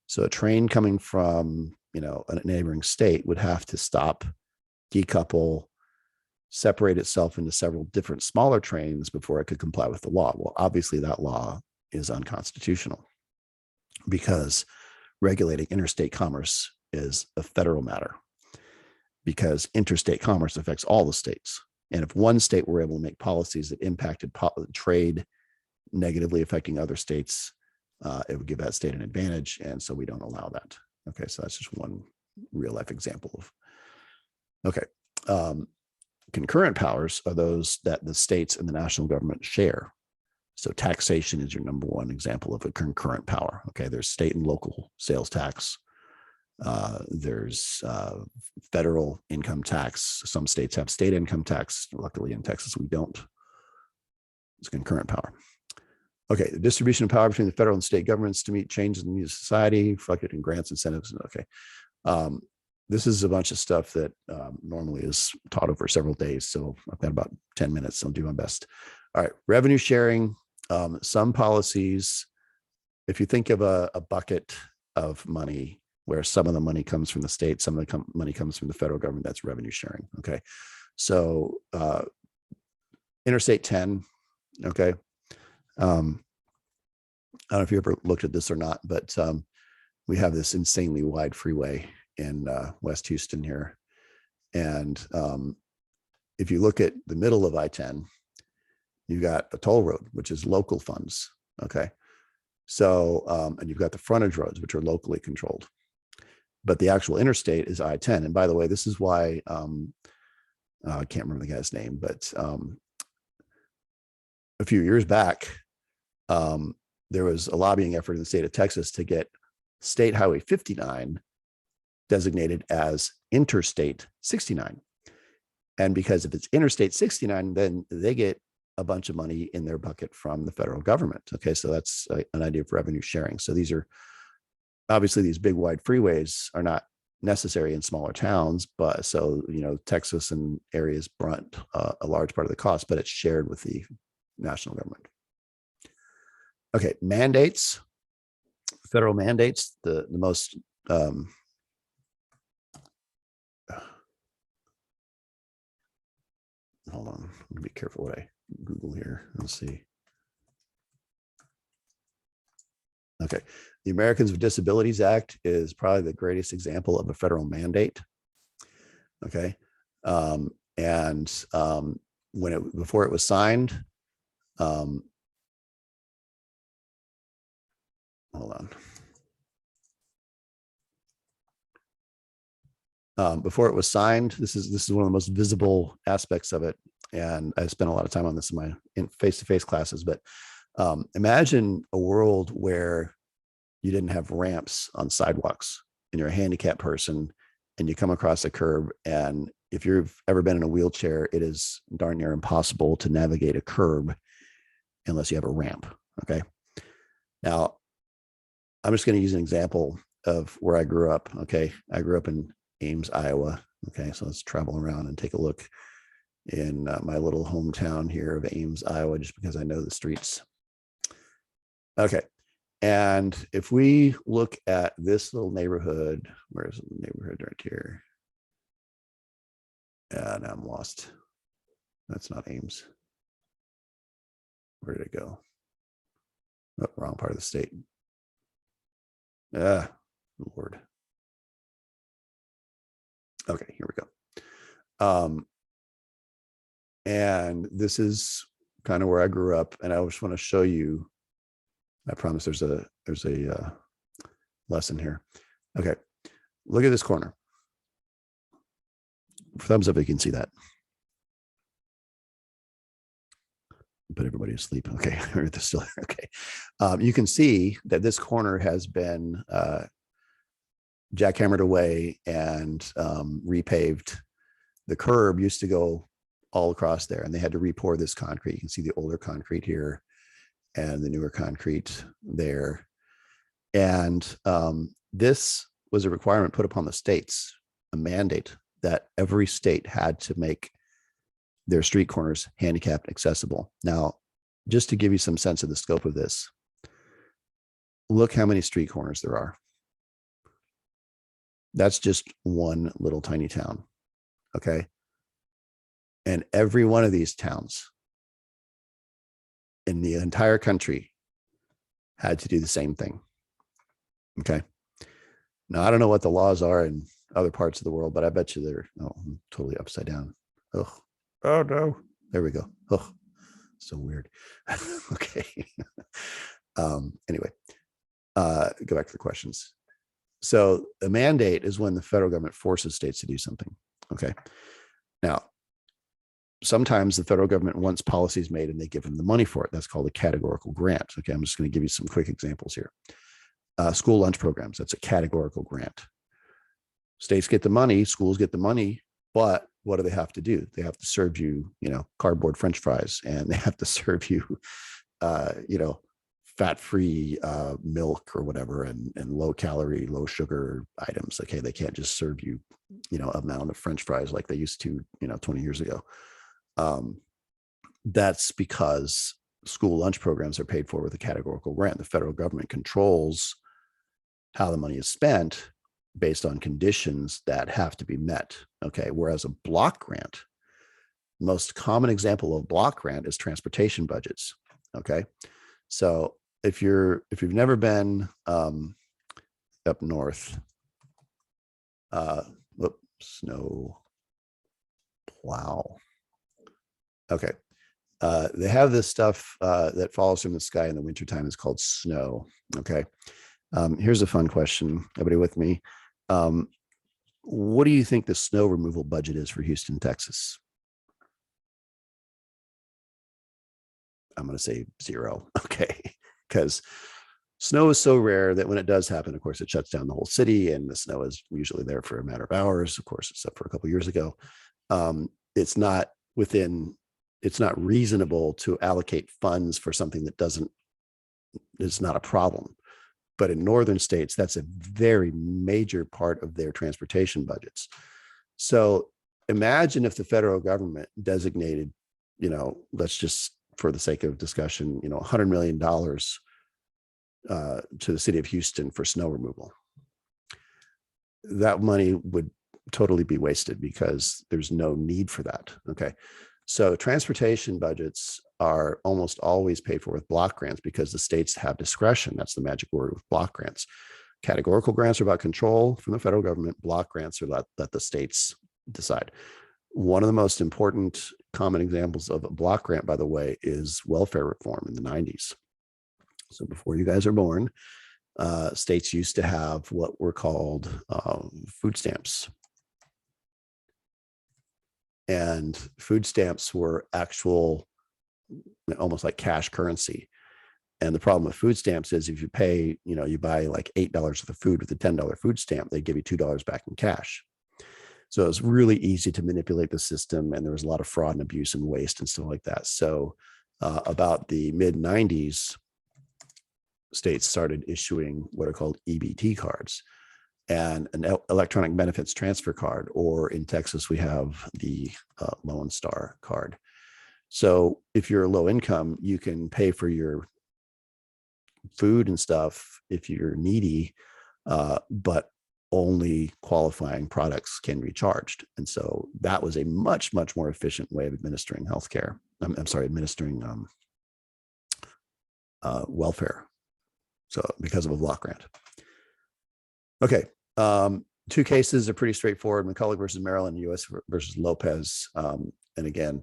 So a train coming from, you know, a neighboring state would have to stop, decouple, separate itself into several different smaller trains before it could comply with the law. Well, obviously that law is unconstitutional because regulating interstate commerce is a federal matter, because interstate commerce affects all the states. And if one state were able to make policies that impacted trade negatively affecting other states, it would give that state an advantage. And so we don't allow that. Okay, so that's just one real life example of, okay. Concurrent powers are those that the states and the national government share. So taxation is your number one example of a concurrent power. Okay, there's state and local sales tax. There's federal income tax. Some states have state income tax. Luckily in Texas, we don't. It's concurrent power. Okay, the distribution of power between the federal and state governments to meet changes in the needs of society, reflected in grants, incentives. Okay. This is a bunch of stuff that normally is taught over several days. So I've got about 10 minutes. So I'll do my best. All right, revenue sharing. Some policies, if you think of a bucket of money where some of the money comes from the state, some of the money comes from the federal government, that's revenue sharing. Okay. So Interstate 10, okay. I don't know if you ever looked at this or not, but we have this insanely wide freeway in West Houston here. And if you look at the middle of I-10, you got a toll road, which is local funds. Okay. So, and you've got the frontage roads, which are locally controlled. But the actual interstate is I-10. And by the way, this is why, I can't remember the guy's name, but a few years back, there was a lobbying effort in the state of Texas to get State Highway 59 designated as Interstate 69. And because if it's Interstate 69, then they get a bunch of money in their bucket from the federal government. Okay, so that's an idea of revenue sharing. So these are, obviously these big wide freeways are not necessary in smaller towns, but so, you know, Texas and areas brunt a large part of the cost, but it's shared with the national government. Okay, mandates, federal mandates, the most, hold on, I'm gonna be careful what I Google here. Let's see. Okay, the Americans with Disabilities Act is probably the greatest example of a federal mandate. Okay, before it was signed, hold on. Before it was signed, this is one of the most visible aspects of it, and I spent a lot of time on this in my face-to-face classes. But imagine a world where you didn't have ramps on sidewalks, and you're a handicapped person, and you come across a curb, and if you've ever been in a wheelchair, it is darn near impossible to navigate a curb unless you have a ramp. Okay, now I'm just going to use an example of where I grew up. Okay, I grew up in Ames, Iowa. Okay, so let's travel around and take a look in my little hometown here of Ames, Iowa, just because I know the streets. Okay, and if we look at this little neighborhood, where's the neighborhood right here? And I'm lost. That's not Ames. Where did it go? Oh, wrong part of the state. Ah, Lord. Okay, here we go. And this is kind of where I grew up, and I just want to show you. I promise there's a lesson here. Okay, look at this corner. Thumbs up if you can see that. Put everybody to sleep. Okay, they're still okay. You can see that this corner has been jackhammered away and repaved. The curb used to go all across there, and they had to re-pour this concrete. You can see the older concrete here and the newer concrete there. And this was a requirement put upon the states, a mandate that every state had to make their street corners handicapped accessible. Now, just to give you some sense of the scope of this, look how many street corners there are. That's just one little tiny town. Okay. And every one of these towns in the entire country had to do the same thing. Okay. Now, I don't know what the laws are in other parts of the world, but I bet you they're, oh, I'm totally upside down. Oh, Oh no. There we go. Oh, so weird. Okay. Anyway, go back to the questions. So a mandate is when the federal government forces states to do something. Okay. Now, sometimes the federal government wants policies made and they give them the money for it. That's called a categorical grant. Okay. I'm just going to give you some quick examples here. School lunch programs. That's a categorical grant. States get the money, schools get the money, but what do they have to do? They have to serve you, cardboard French fries, and they have to serve you, fat-free milk or whatever, and low calorie, low sugar items. Okay. They can't just serve you, amount of French fries like they used to, 20 years ago. That's because school lunch programs are paid for with a categorical grant. The federal government controls how the money is spent based on conditions that have to be met. Okay. Whereas a block grant, most common example of block grant is transportation budgets. Okay. So if you've never been up north, snow plow. Okay. They have this stuff that falls from the sky in the wintertime. It's called snow. Okay. Here's a fun question. Everybody with me? What do you think the snow removal budget is for Houston, Texas? I'm going to say 0. Okay. Because snow is so rare that when it does happen, of course, it shuts down the whole city, and the snow is usually there for a matter of hours, of course, except for a couple of years ago. It's not reasonable to allocate funds for something that is not a problem. But in northern states, that's a very major part of their transportation budgets. So imagine if the federal government designated, let's just, for the sake of discussion, $100 million to the city of Houston for snow removal. That money would totally be wasted because there's no need for that. Okay. So transportation budgets are almost always paid for with block grants because the states have discretion. That's the magic word with block grants. Categorical grants are about control from the federal government. Block grants are let the states decide. One of the most important common examples of a block grant, by the way, is welfare reform in the 90s. So before you guys are born, states used to have what were called food stamps. And food stamps were actual, almost like cash currency. And the problem with food stamps is if you pay, you buy like $8 worth of food with a $10 food stamp, they give you $2 back in cash. So it's really easy to manipulate the system. And there was a lot of fraud and abuse and waste and stuff like that. So about the mid 90s, states started issuing what are called EBT cards and an electronic benefits transfer card, or in Texas, we have the Lone Star card. So if you're low income, you can pay for your food and stuff if you're needy, but only qualifying products can be charged. And so that was a much, much more efficient way of administering healthcare. Administering welfare. So because of a block grant. Okay. 2 cases are pretty straightforward: McCulloch versus Maryland, U.S. versus Lopez. And again,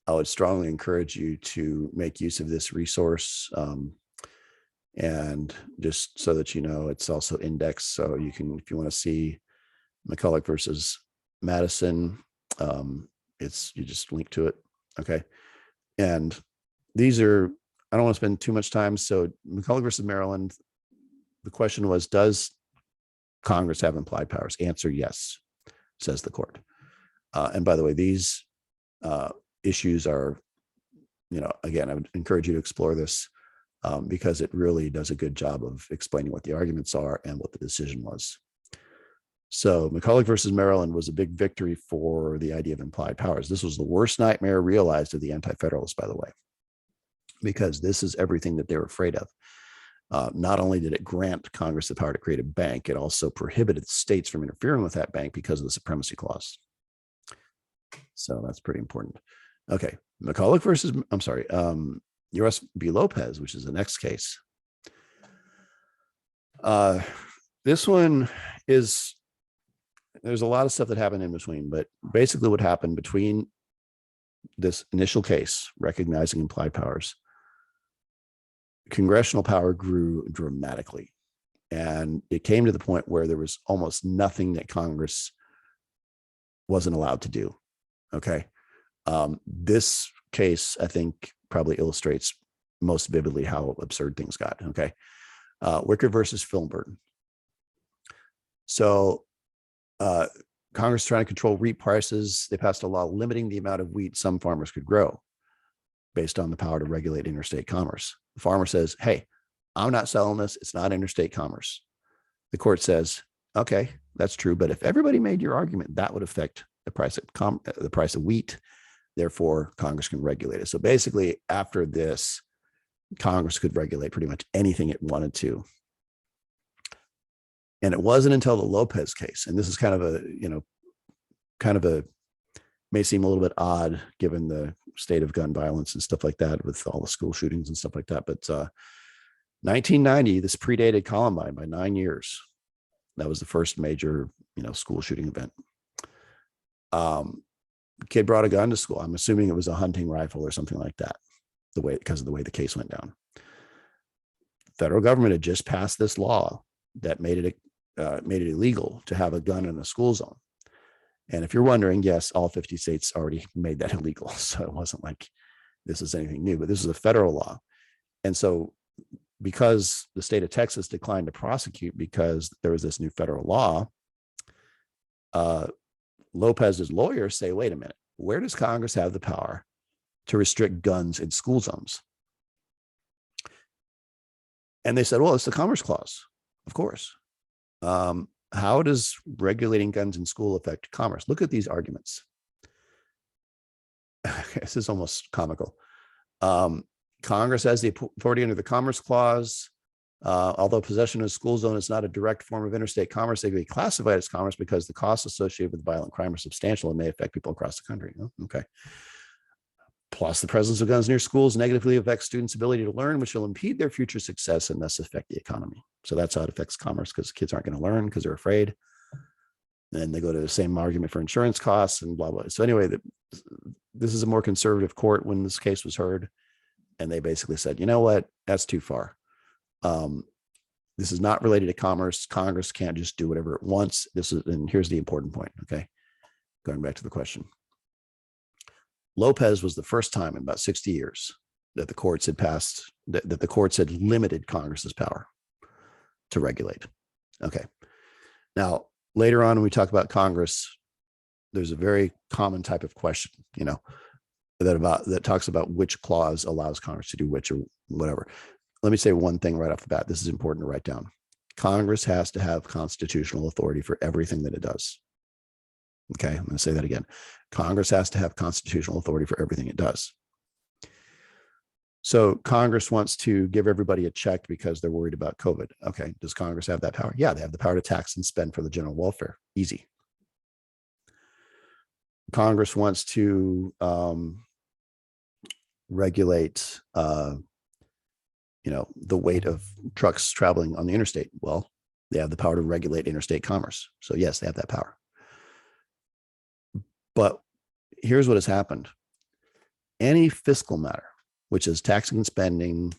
I would strongly encourage you to make use of this resource. And just so that it's also indexed. So you can, if you want to see McCulloch versus Madison, you just link to it. Okay. And these are, I don't want to spend too much time. So McCulloch versus Maryland, the question was, does Congress have implied powers? Answer, yes, says the court. And by the way, these issues are, again, I would encourage you to explore this because it really does a good job of explaining what the arguments are and what the decision was. So McCulloch versus Maryland was a big victory for the idea of implied powers. This was the worst nightmare realized of the anti-federalists, by the way, because this is everything that they were afraid of. Not only did it grant Congress the power to create a bank, it also prohibited states from interfering with that bank because of the supremacy clause. So that's pretty important. Okay, McCulloch versus, U.S. v. Lopez, which is the next case. This one is, there's a lot of stuff that happened in between, but basically what happened between this initial case, recognizing implied powers, congressional power grew dramatically. And it came to the point where there was almost nothing that Congress wasn't allowed to do. Okay. This case, I think, probably illustrates most vividly how absurd things got. Okay. Wicker versus Filburn. So Congress trying to control wheat prices. They passed a law limiting the amount of wheat some farmers could grow based on the power to regulate interstate commerce. The farmer says, hey, I'm not selling this. It's not interstate commerce. The court says, okay, that's true. But if everybody made your argument, that would affect the price of wheat. Therefore, Congress can regulate it. So basically, after this, Congress could regulate pretty much anything it wanted to. And it wasn't until the Lopez case, and this is kind of a, may seem a little bit odd given the state of gun violence and stuff like that with all the school shootings and stuff like that. But 1990, this predated Columbine by 9 years. That was the first major, school shooting event. Kid brought a gun to school. I'm assuming it was a hunting rifle or something like that, because of the way the case went down. Federal government had just passed this law that made it illegal to have a gun in a school zone. And if you're wondering, yes, all 50 states already made that illegal. So it wasn't like this is anything new, but this is a federal law. And so because the state of Texas declined to prosecute because there was this new federal law, Lopez's lawyers say, wait a minute, where does Congress have the power to restrict guns in school zones? And they said, well, it's the Commerce Clause, of course. How does regulating guns in school affect commerce? Look at these arguments. This is almost comical. Congress has the authority under the Commerce Clause. Although possession of a school zone is not a direct form of interstate commerce, they can be classified as commerce because the costs associated with violent crime are substantial and may affect people across the country. Oh, okay. Plus, the presence of guns near schools negatively affects students' ability to learn, which will impede their future success and thus affect the economy. So that's how it affects commerce, because kids aren't going to learn because they're afraid. And then they go to the same argument for insurance costs and blah, blah. So anyway, this is a more conservative court when this case was heard. And they basically said, you know what, that's too far. This is not related to commerce. Congress can't just do whatever it wants. And here's the important point. Okay. Going back to the question. Lopez was the first time in about 60 years that the courts had passed, that the courts had limited Congress's power to regulate. Okay. Now, later on, when we talk about Congress, there's a very common type of question, that talks about which clause allows Congress to do which or whatever. Let me say one thing right off the bat. This is important to write down. Congress has to have constitutional authority for everything that it does. Okay, I'm going to say that again. Congress has to have constitutional authority for everything it does. So Congress wants to give everybody a check because they're worried about COVID. Okay, does Congress have that power? Yeah, they have the power to tax and spend for the general welfare. Easy. Congress wants to regulate, the weight of trucks traveling on the interstate. Well, they have the power to regulate interstate commerce. So yes, they have that power. But here's what has happened. Any fiscal matter, which is taxing and spending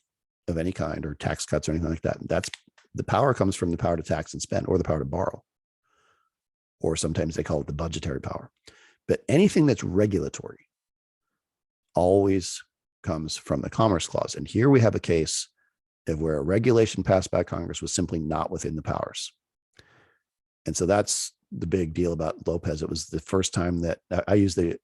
of any kind or tax cuts or anything like that, that's the power comes from the power to tax and spend or the power to borrow. Or sometimes they call it the budgetary power. But anything that's regulatory always comes from the Commerce Clause. And here we have a case of where a regulation passed by Congress was simply not within the powers. And so that's the big deal about Lopez. It was the first time that I use the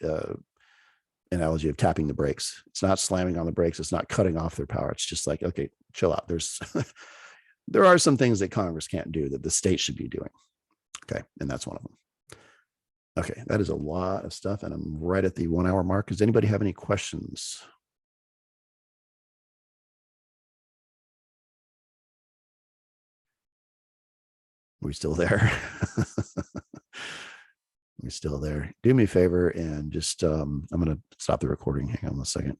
analogy of tapping the brakes. It's not slamming on the brakes. It's not cutting off their power. It's just like, okay, chill out. There are some things that Congress can't do that the state should be doing. Okay. And that's one of them. Okay. That is a lot of stuff. And I'm right at the 1 hour mark. Does anybody have any questions? We still there? We're still there. Do me a favor and just, I'm going to stop the recording. Hang on a second.